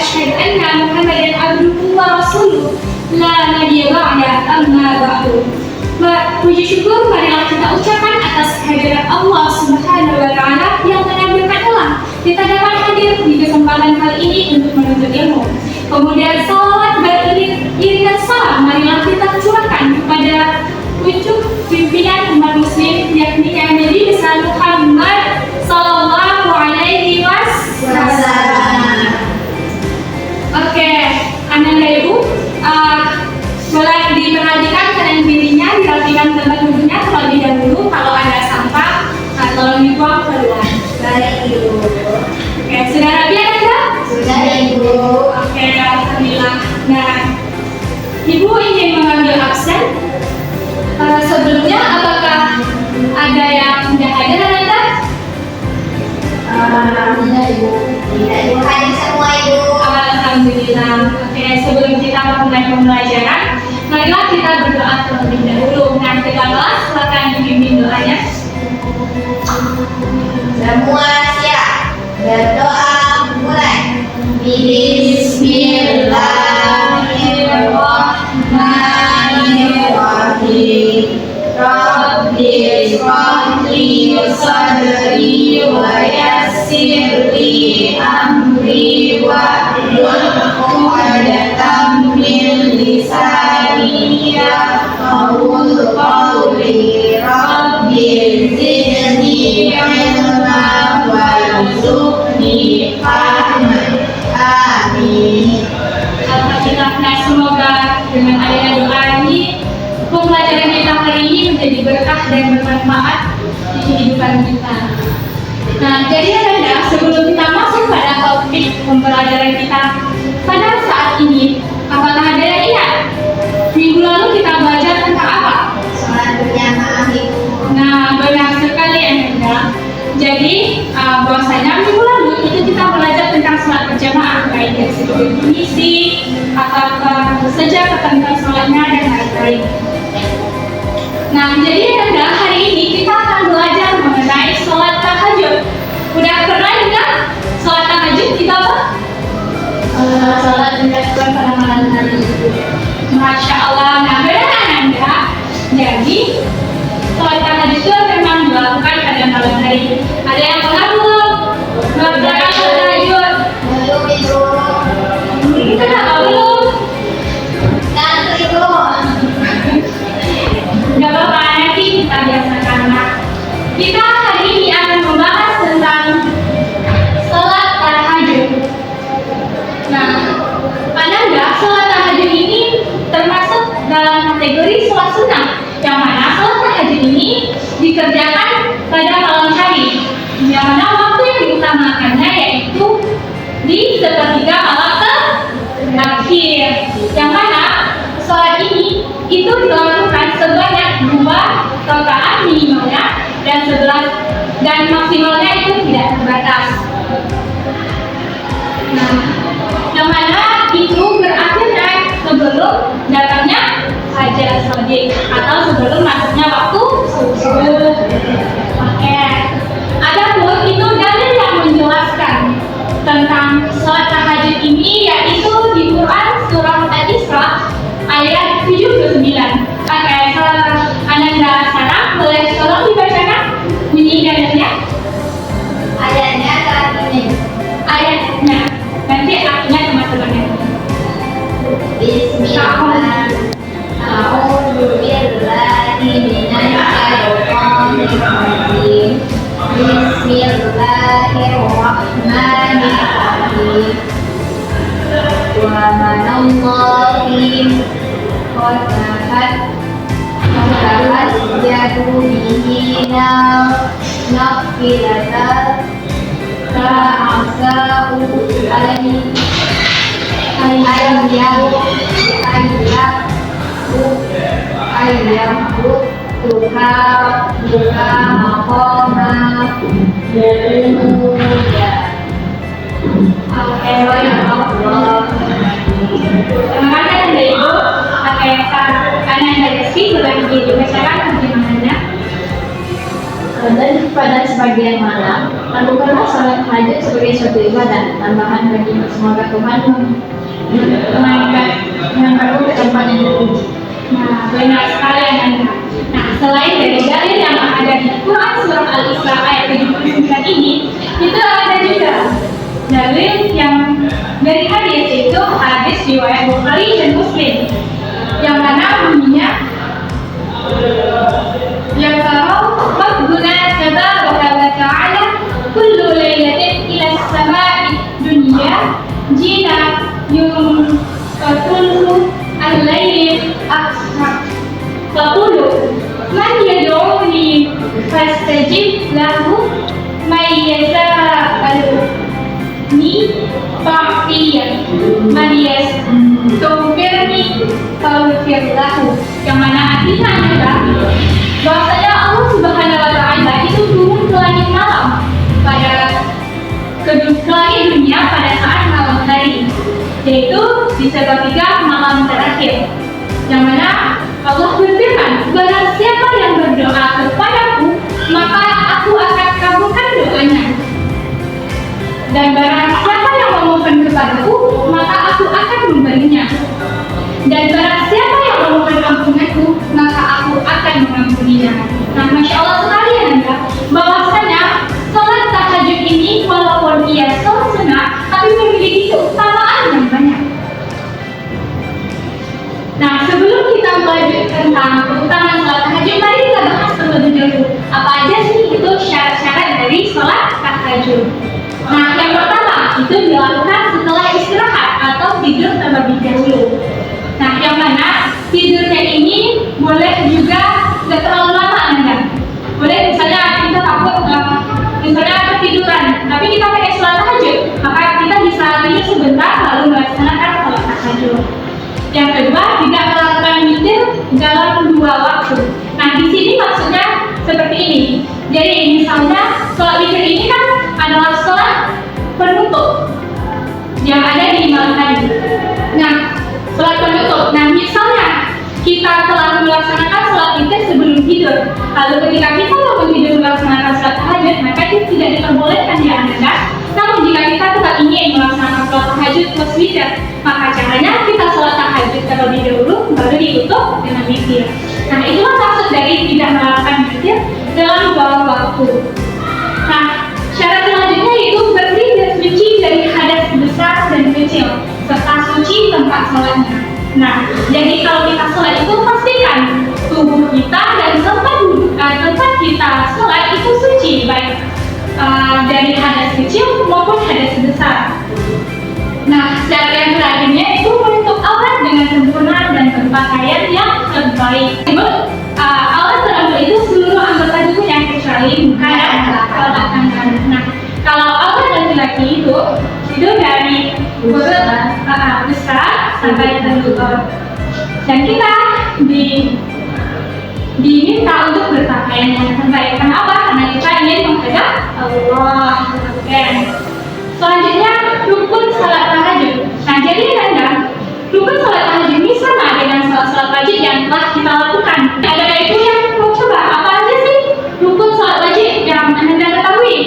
وأشهد أن محمدا عبده ورسوله لا نبي بعده أما بعد. Puji syukur marilah kita ucapkan atas kehadiran Allah Subhanahu wa Ta'ala yang mana berkatalah kita dapat hadir di kesempatan kali ini untuk menuntut ilmu. Kemudian salawat beriringan salam marilah kita curahkan kepada pucuk pimpinan umat muslim yakni Nabi besar Muhammad Sallallahu Alaihi Wasallam. Oke, Ananda Ibu, mulai diperhatikan keadaan dirinya, dirapikan tempat duduknya terlebih dahulu. Kalau ada sampah, tolong dibuang keluar. Baik Ibu. Oke, sudah rapi Anda? Sudah Ibu. Oke, alhamdulillah. Nah, Ibu ingin mengambil absen. Sebelumnya, apakah ada yang sudah hadir Anda? Tidak Ibu. Tidak Ibu, hadir semua Ibu. Alhamdulillah. Oke, sebelum kita memulai pembelajaran, marilah kita berdoa terlebih dahulu. Nah, kedua, silakan dipimpin doanya. Semua siap. Berdoa mulai. Bismillahirrahmanirrahim. Rabbi shrah li sadri wa yassir li amri wahlul 'uqdatam min lisani yafqahu qawli. Rabbi zidni ilma warzuqni fahman. Amin. Alhamdulillah. Nah, semoga dengan adanya doa ini pembelajaran kita hari ini menjadi berkah dan bermanfaat di kehidupan kita. Nah, jadi Anda, sebelum kita masuk pada topik pembelajaran kita pada saat ini, apakah ada yang ingat? Minggu lalu kita belajar tentang apa? Sholat berjamaah Ibu. Nah, benar sekali Anda. Jadi, bahwasanya minggu lalu itu kita belajar tentang sholat berjamaah, baik dari segi definisi, apakah saja ketentuan sholatnya dan lain-lain. Nah, jadi Anda, hari ini kita akan belajar mengenai sholat tahajud. Udah pernah dengar sholat tahajud kita apa? Sholat dilakukan pada malam hari Ibu. Masya Allah. Nah, benar Anda. Jadi, sholat tahajud itu memang dilakukan pada malam hari. Ada yang pernah belum melakukan sholat tahajud? Belum Ibu. Kenapa belum? Nanti Ibu. Gak apa-apa, nanti kita biasakan. Nah, kita hari ini akan membahas tentang sholat tahajud. Nah, Anda, sholat tahajud ini termasuk dalam kategori sholat sunnah, yang mana sholat tahajud ini dikerjakan pada malam hari, yang mana waktu yang diutamakannya yaitu di sepertiga malam terakhir, yang mana sholat ini itu dilakukan sebanyak 2 rakaat minimalnya dan maksimalnya itu tidak terbatas. Nah, yang mana itu berakhirnya sebelum datangnya fajar shadiq atau sebelum masuknya waktu subuh. Oke. Adapun itu dalil yang menjelaskan tentang sholat tahajud ini yaitu di Quran surah Al-Isra ayat 79. Oke, Ananda sekarang boleh tolong dibacakan bunyi dalilnya? Ayatnya saat ini. Ayatnya. Nanti artinya teman-teman yang Bismillahirrahmanirrahim. A'udzu billahi minasy syaithanir rajim. Bismillahirrahmanirrahim. Wa manallahi qadahat yadu bihi nafilata ta'asau Tuha buka makoma bermuda. Terima kasih Anda Ibu. Oke, Anda Rizky boleh dibacakan terjemahannya. Dan pada sebagian malam, lakukanlah salat tahajud sebagai suatu ibadah tambahan bagi semoga Tuhan mengangkatmu ke tempat yang terpuji. Nah, benar sekali Ananda. Nah, selain dari dalil yang ada di Quran Surah Al-Isra ayat 79 ini, itu ada juga dalil yang dari hadis, itu hadis riwayat Bukhari dan Muslim, yang mana bunyinya yang kalau Rabbuna tabaraka wa ta'ala kullu lailatin ila as-sama'i dunya jina kullu al-lail akhar faqulu man yad'uni fastajib lahu man yas'aluni fa'tiyan man yastaghfirni faghfir lahu, yang mana artinya adalah bahwasanya Allah Subhanahu wa Ta'ala itu turun ke langit malam ke langit dunia pada saat malam hari, yaitu di sepertiga malam terakhir, yang mana Allah berfirman, barang siapa yang berdoa kepadaku maka aku akan kabulkan doanya, dan barang siapa yang memohon kepadaku maka aku akan memberinya, dan barang siapa yang memohon ampunanku maka aku akan mengampuninya. Nah, Masya Allah sekali Anda, bahwasanya sholat tahajud ini walaupun ia sholat sunnah tapi memiliki keutamaan yang banyak. Nah, sebelum kita belajar tentang keutamaan sholat tahajud, mari kita bahas terlebih dahulu apa aja sih itu syarat-syarat dari sholat tahajud. Nah, yang pertama itu dilakukan setelah istirahat atau tidur terlebih dahulu. Nah, yang mana tidurnya ini boleh juga tidak terlalu lama Anda. Boleh misalnya kita takut misalnya ketiduran, tapi kita pengen sholat tahajud, maka kita bisa tidur sebentar lalu melaksanakan sholat tahajud. Yang kedua, tidak melakukan witir dalam 2 waktu. Nah, di sini maksudnya seperti ini. Jadi misalnya sholat witir ini kan adalah sholat penutup yang ada di malam hari. Nah, sholat penutup. Nah, misalnya kita telah melaksanakan sholat witir sebelum tidur, lalu ketika kita mau tidur melaksanakan sholat tahajud, maka itu tidak diperbolehkan ya Anda. Namun jika kita tetap ingin melaksanakan sholat tahajud plus witir, maka caranya kita sholat tahajud terlebih dahulu, baru ditutup dengan witir. Nah, itulah maksud dari tidak melakukan witir dalam 2 waktu. Nah, syarat selanjutnya yaitu bersih dan suci dari hadas besar dan kecil, serta suci tempat sholatnya. Nah, jadi kalau kita sholat itu pastikan tubuh kita dan tempat kita sholat itu suci, baik dari hadas kecil maupun hadas besar. Nah, syarat yang terakhirnya itu menutup aurat dengan sempurna dan berpakaian yang terbaik. Aurat terangkat itu seluruh anggota tubuhnya kecuali muka dan otak kanan. Nah, kalau aurat laki-laki itu dari perut besar sampai lutut, dan kita diminta untuk berpakaian yang terbaik. Kenapa? Karena kita ingin menghadap Allah. Selanjutnya, rukun salat tahajud. Nah, jadi Anda, rukun salat tahajud ini sama dengan salat wajib yang telah kita lakukan. Ada itu yang mau coba apa aja sih rukun salat wajib yang Anda ketahui?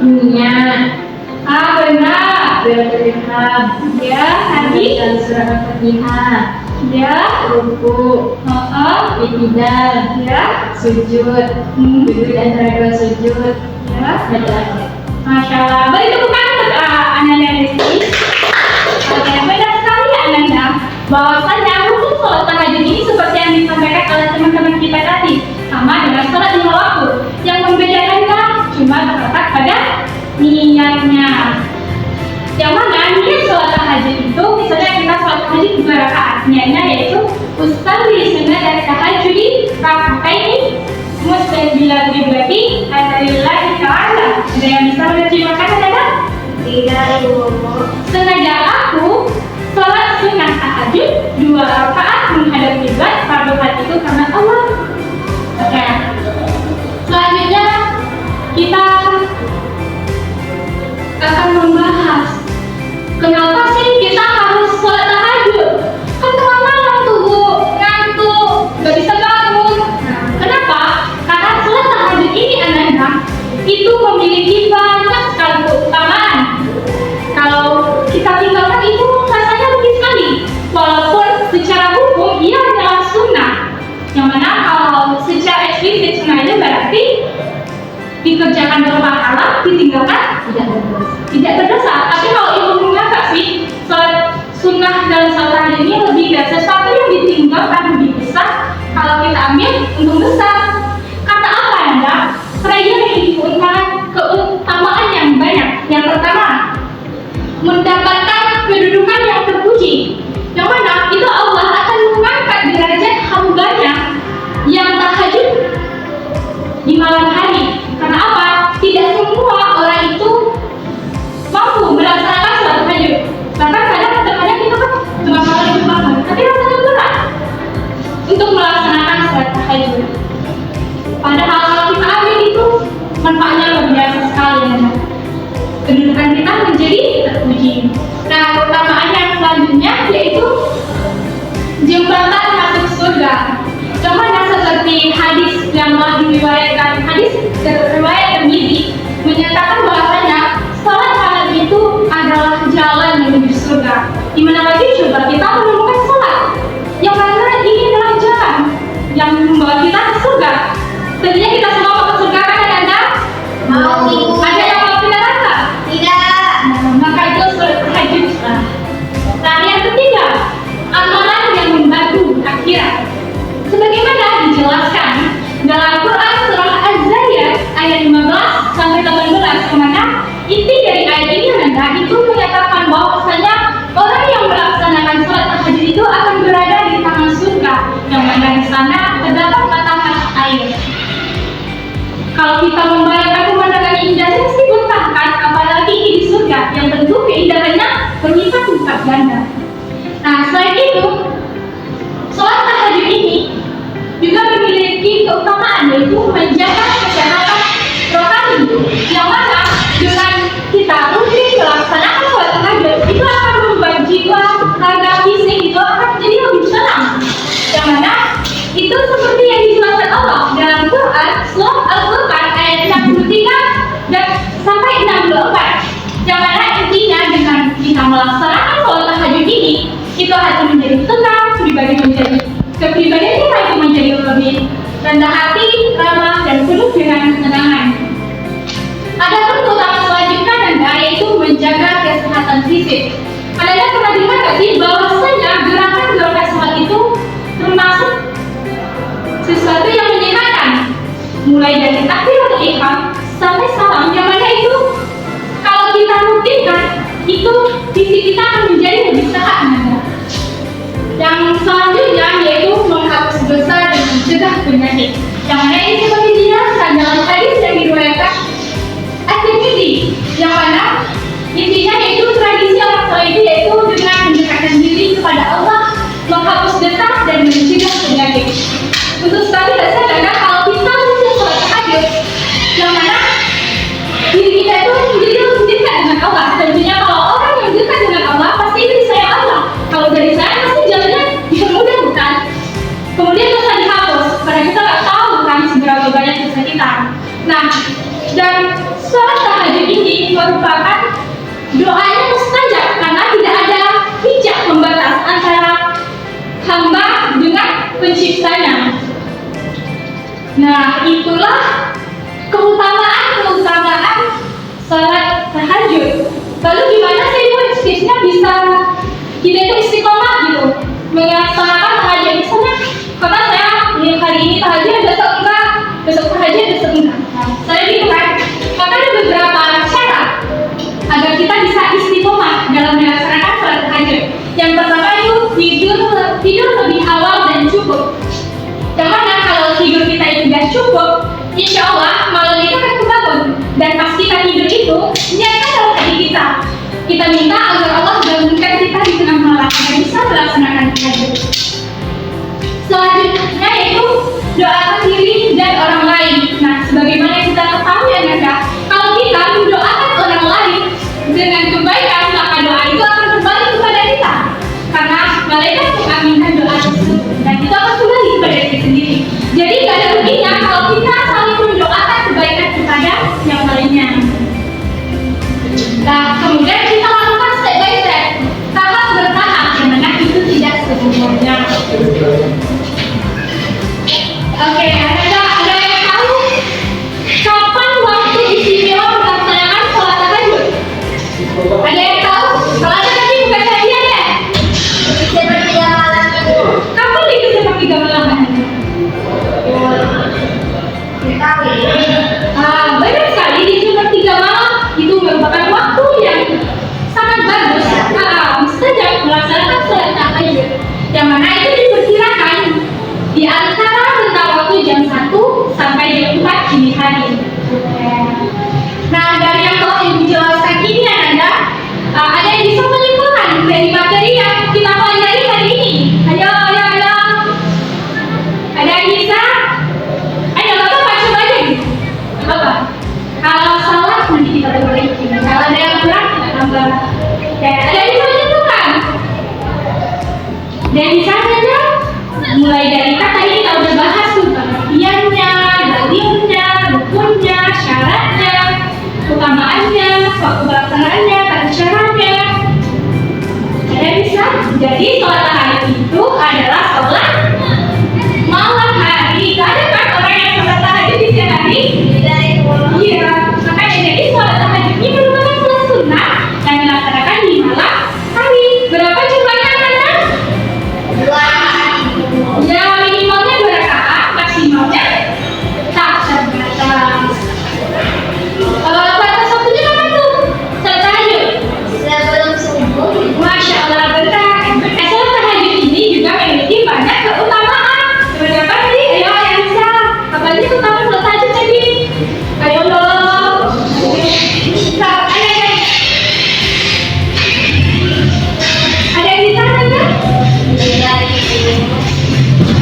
Niat, Benar. berterima, Ya, tadi. dan surah Al-Fatihah, Ya. ruku, iktidal, Ya. sujud, duduk antara 2 sujud, Ya. dan terakhir. Masya Allah. Beri tepukan untuk Ananda Rizky. Oke, benar sekali Ananda, bahwasanya rukun sholat tahajud ini seperti yang disampaikan oleh teman-teman kita tadi, sama dengan sholat 5 waktu. Yang membedakannya cuma terletak pada niatnya. Yang mana niat sholat tahajud itu, misalnya kita sholat tahajud 2 rakaat, niatnya yaitu usalli sunnat tahajudi raka'ataini mustajbilan billahi lillahi ta'ala. Ada yang bisa menerjemahkan Anda? Tidak, Sengaja aku sholat sunnah tahajud 2 rakaat menghadap kiblat pada hari itu karena Allah. Oke. Selanjutnya kita akan membahas kenapa sih kita harus sholat tahajud? Kan tengah malam tuh Bu, ngantuk, gak bisa bangun. Nah, kenapa? Karena sholat tahajud dikerjakan berpahala, ditinggalkan Tidak berdosa. tidak berdosa. Tapi kalau ibu mengatakan sih, sholat sunnah dalam sholat tahajud ini lebih dari sesuatu yang ditinggalkan lebih besar. Kalau kita ambil untung besar. Kata apa Anda? Kerajaan yang keutamaan yang banyak. Yang pertama, mendapatkan kedudukan yang terpuji. Yang mana itu Allah akan mengangkat derajat hambanya yang tahajud di malam hari. Karena apa? Tidak semua orang itu mampu melaksanakan sholat tahajud. Bahkan kadang-kadang kita kan cuma malam bangun, tapi rasanya berat untuk melaksanakan sholat tahajud. Padahal kalau kita ambil itu manfaatnya luar biasa sekali ya. Kedudukan kita menjadi terpuji. Nah, keutamaan yang selanjutnya yaitu jembatan masuk surga. Cuma seperti hadis yang telah diriwayatkan, hadis riwayat Tirmidzi menyatakan bahwasanya salat malam itu adalah jalan menuju surga. Di mana lagi coba kita menemukan salat yang mana ini adalah jalan yang membawa kita ke surga. Tentunya kita semua mau ke surga kan Anda? Mau. Ada yang mau ke neraka? Tidak. Maka itu sholat tahajud. Nah, yang ketiga, amalan yang membantu akhirat. Sebagaimana dijelaskan dalam Quran surah Az-Zariyat ayat 15 sampai 18, kemana inti dari ayat ini adalah itu menyatakan bahwasanya orang yang melaksanakan sholat tahajud itu akan berada di tangan surga, yang mana di sana terdapat mata-mata air. Kalau kita membayangkan pemandangan indahnya pasti bertahan, apalagi di surga yang tentu keindahannya berlipat-lipat ganda. Nah, selain itu, sholat tahajud ini juga memiliki keutamaan yaitu menjaga kesehatan rohani, yang mana dengan kita rutin melaksanakan sholat tahajud itu akan membuat jiwa, raga, fisik itu akan menjadi lebih tenang. Yang mana itu seperti yang dijelaskan Allah dalam Quran surah Al-Furqan ayat 63 dan sampai 64. Yang mana intinya dengan kita melaksanakan sholat tahajud ini itu akan menjadi tenang, kepribadian kita itu menjadi lebih rendah hati, ramah dan penuh dengan ketenangan. Ada keutamaan selanjutnya dan yaitu menjaga kesehatan fisik. Anda pernah dengar nggak sih bahwasanya gerakan-gerakan sholat itu termasuk sesuatu yang menyehatkan, mulai dari takbiratul ihram sampai salam, yang mana itu kalau kita rutinkan itu fisik kita akan menjadi lebih sehat. Yang selanjutnya yaitu menghapus dosa dan mencegah penyakit, yang mana ini seperti dijelaskan dalam hadis yang diriwayatkan At-Tirmidzi, yang mana intinya yaitu tradisi orang tua itu yaitu dengan mendekatkan diri kepada Allah, menghapus dosa dan mencegah penyakit. Untuk sekali saya katakan kalau kita bisa sholat tahajud, yang mana diri kita itu menjadi lebih dekat dengan Allah. Tentunya kalau orang yang dekat dengan Allah pasti itu disayang Allah. Kalau dari saya pasti jalannya dipermudah bukan? Kemudian dosa dihapus, karena kita nggak tahu kan seberapa banyak dosa kita. Nah, dan sholat tahajud ini merupakan doanya mustajab karena tidak ada hijab pembatas antara hamba dengan penciptanya. Nah, itulah keutamaan sholat tahajud. Lalu gimana sih Bu tipsnya bisa kita itu istiqomah gitu melaksanakan tahajud? Misalnya, karena saya hari ini tahajud, besok enggak, besok tahajud, besok enggak. Nah, saya gitu kan. Maka ada beberapa syarat agar kita bisa istiqomah dalam melaksanakan sholat tahajud. Yang pertama itu tidur lebih awal dan cukup. Yang mana kalau tidur kita itu sudah cukup, insya Allah malam itu akan kebangun. Dan pas kita tidur itu, niatkan dalam hati kita. Kita minta agar Allah bangunkan kita di tengah malam agar bisa melaksanakan tahajud. Selanjutnya yaitu doakan diri dan orang lain. Nah, sebagaimana kita ketahui ya, kalau kita mendoakan orang lain dengan kebaikan, maka doa itu akan Dari sananya, mulai dari kan tadi kita udah bahas tuh pengertiannya, dalilnya, rukunnya, syaratnya, utamaannya, waktu pelaksanaannya, tata caranya. Ada bisa? Jadi sholat tahajud itu adalah sholat malam hari. Gak ada kan orang yang sholat tahajud di siang hari? Iya. Makanya jadi sholat tahajud ini merupakan sholat sunnah yang dilaksanakan di malam hari. Berapa jumlahnya kan? Ya minimalnya 2 rakaat, maksimalnya tak terbatas. Batas waktunya kapan tuh? Sholat tahajud? Masya Allah, benar. Sholat tahajud ini juga memiliki banyak keutamaan. Seperti apa tadi? Ayo yang bisa. Apalagi keutamaan sholat tahajud tadi? Ayo dong. Ayo. Ada yang bisa kan?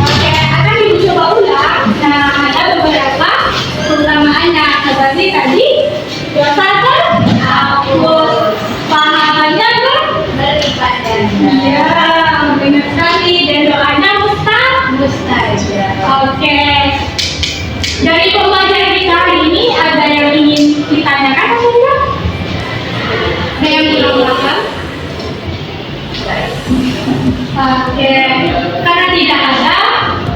Oke, akan ibu coba ulang. Nah, ada beberapa keutamaannya. Seperti tadi, dosa terhapus, pahalanya berlipat ganda. Iya, benar sekali. Dan doanya mustajab. Oke. Dari pembelajaran kita hari ini ada yang ingin ditanyakan atau tidak? Ada yang ingin ditanyakan? Oke, karena tidak ada,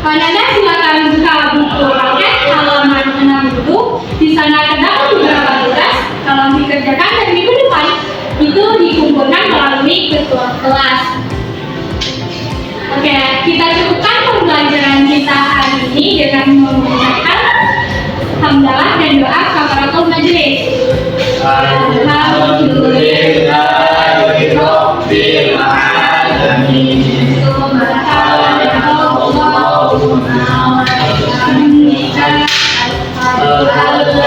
Anda silakan buka buku paket halaman 60. Di sana terdapat beberapa tugas kalau dikerjakan dan minggu depan itu dikumpulkan melalui ketua kelas. Oke, kita cukupkan pembelajaran kita hari ini dengan mengucapkan hamdalah dan doa kafaratul majelis. Alhamdulillahirabbil alamin. Subhanallah,